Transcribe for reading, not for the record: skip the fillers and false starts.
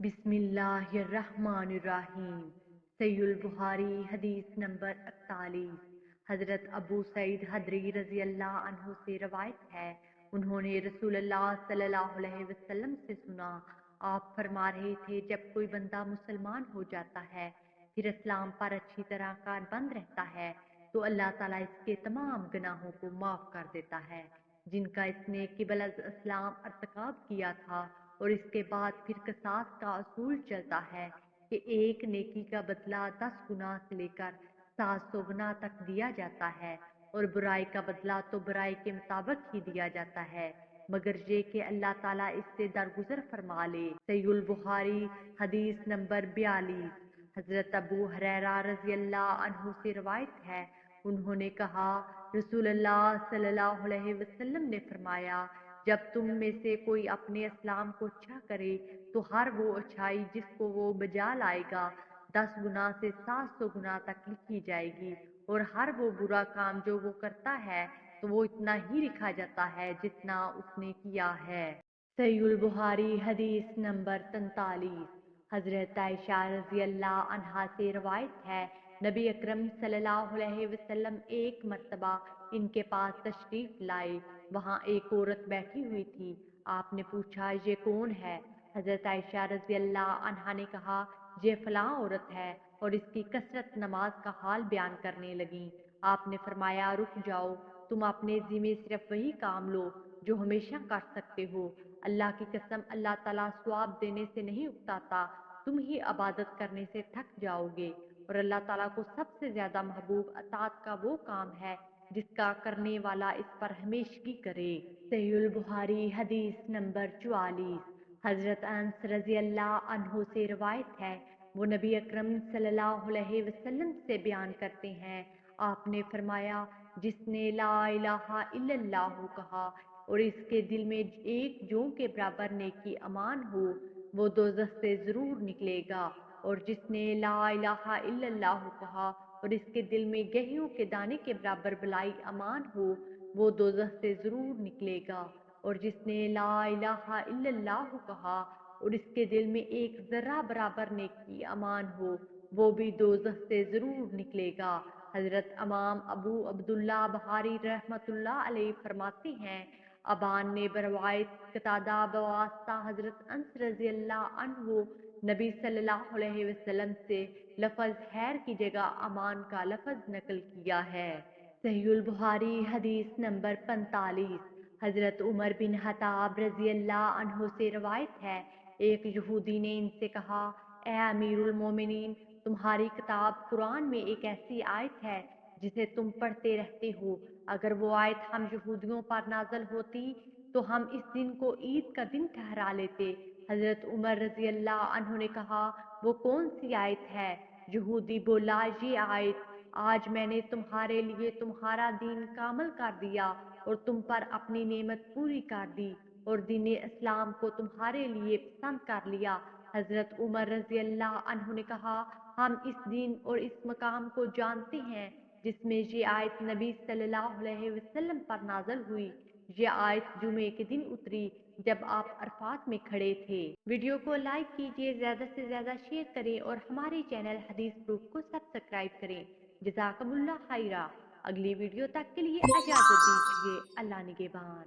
बिस्मिल्लाहिर्रहमानिर्रहीम। सहीहुल बुखारी हदीस नंबर 41। हजरत अबू सईद हदरी रजी अल्लाह अन्हु से रवायत है, उन्होंने रसूलुल्लाह सल्लल्लाहु अलैहि वसल्लम से सुना, आप फरमा रहे थे, जब कोई बंदा मुसलमान हो जाता है फिर इस्लाम पर अच्छी तरह कारबंद रहता है तो अल्लाह ताला इसके तमाम गुनाहों को माफ कर देता है जिनका इसने किबल इस्लाम अर्तकाब किया था, और इसके बाद फिर कसास का असूल चलता है कि एक नेकी का बदला 10 गुना से लेकर 700 गुना तक दिया जाता है, और बुराई का बदला तो बुराई के मुताबिक ही दिया जाता है, मगर ये कि अल्लाह ताला इससे दरगुजर फरमा ले। सहीहुल बुखारी हदीस नंबर 42। हजरत अबू हुरैरा रजी अल्लाह अन्हु से रवायत है, उन्होंने कहा, रसूलुल्लाह सल्लल्लाहु अलैहि वसल्लम ने फरमाया, जब तुम में से कोई अपने इस्लाम को अच्छा करे तो हर वो अच्छाई जिसको वो बजा लाएगा 10 गुना से 700 गुना तक लिखी जाएगी, और हर वो बुरा काम जो वो करता है तो वो इतना ही लिखा जाता है जितना उसने किया है। सहीहुल बुखारी हदीस नंबर 43। हजरत आयशा रजी अल्लाह अन्हा से रवायत है, नबी अकरम सल्लल्लाहु अलैहि वसल्लम एक मर्तबा इनके पास तशरीफ लाए। वहाँ एक औरत बैठी हुई थी। आपने पूछा, ये कौन है? हजरत आयशा रजी अल्लाह अन्हा ने कहा, ये फलां औरत है, और इसकी कसरत नमाज का हाल बयान करने लगी। आपने फरमाया, रुक जाओ, तुम अपने ज़िम्मे सिर्फ वही काम लो जो हमेशा कर सकते हो। अल्लाह की कसम, अल्लाह ताला सवाब देने से नहीं उकताता, तुम ही इबादत करने से थक जाओगे, और अल्लाह ताला को सबसे ज्यादा महबूब अतात का वो काम है जिसका करने वाला इस पर हमेशगी करे। सहीहुल बुखारी हदीस नंबर 44। हजरत अनस रजी अल्लाह अन्हु से रवायत है, वो नबी अकरम सल्लल्लाहु अलैहि वसल्लम से बयान करते हैं, आपने फरमाया, जिसने ला इलाहा इल्लल्लाहु कहा और इसके दिल में एक जौ के बराबर नेकी अमान हो, वो दोज़ख से जरूर निकलेगा, और जिसने ला इलाहा इल्लल्लाहु कहा और इसके दिल में गेहूं के दाने के बराबर भलाई अमान हो, वो दोज़ख से जरूर निकलेगा, और जिसने ला इलाहा इल्लल्लाहु कहा और इसके दिल में एक जर्रा बराबर नेकी अमान हो, वो भी दोज़ख से जरूर निकलेगा। हजरत इमाम अबू अब्दुल्ला बहारी रहमतुल्लाह अलैह फरमाते हैं, अबान ने बरवायत कतादा बवास्ता हजरत अंस रजी अल्लाह अन्हु नबी सल्लल्लाहु अलैहि वसल्लम से लफज हैर की जगह अमान का लफज नकल किया है। सहीहुल बुखारी हदीस नंबर 45। हजरत उमर बिन हताब रजी अल्लाह अन्हु से रवायत है, एक यहूदी ने इनसे कहा, ए अमीरुल मोमिनीन, तुम्हारी किताब कुरान में एक ऐसी आयत है जिसे तुम पढ़ते रहते हो, अगर वो आयत हम यहूदियों पर नाजल होती तो हम इस दिन को ईद का दिन ठहरा लेते। हजरत उमर रजी अल्लाह अन्हु ने कहा, वो कौन सी आयत है? यहूदी बोला, ये आयत, आज मैंने तुम्हारे लिए तुम्हारा दीन कामल कर दिया और तुम पर अपनी नेमत पूरी कर दी, और दीन इस्लाम को तुम्हारे लिए पसंद कर लिया। हजरत उमर रजी अल्लाह अन्हु ने कहा, हम इस दिन और इस मकाम को जानते हैं जिसमें ये आयत नबी सल्लल्लाहु अलैहि वसल्लम पर नाजल हुई। ये आयत जुमे के दिन उतरी जब आप अरफात में खड़े थे। वीडियो को लाइक कीजिए, ज्यादा से ज्यादा शेयर करें और हमारे चैनल हदीस प्रूफ को सब्सक्राइब करें। जज़ाकमुल्लाह खैरा। अगली वीडियो तक के लिए इजाजत दीजिए। अल्लाह निगहबान।